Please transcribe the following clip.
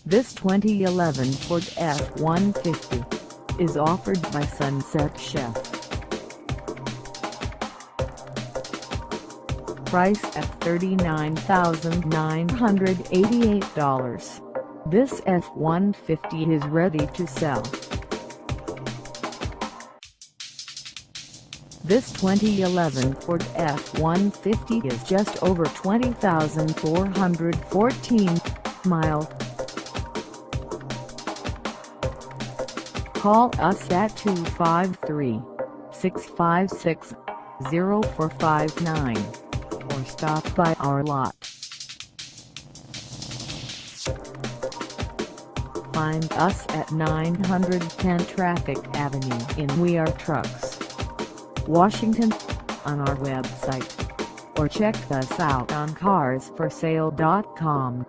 This 2011 Ford F150 is offered by Sunset Chev. Price at $39,988. This F150 is ready to sell. This 2011 Ford F150 is just over 20,414 miles. Call us at 253-656-0459 or stop by our lot. Find us at 910 Traffic Avenue in We Are Trucks, Washington, on our website, or check us out on carsforsale.com.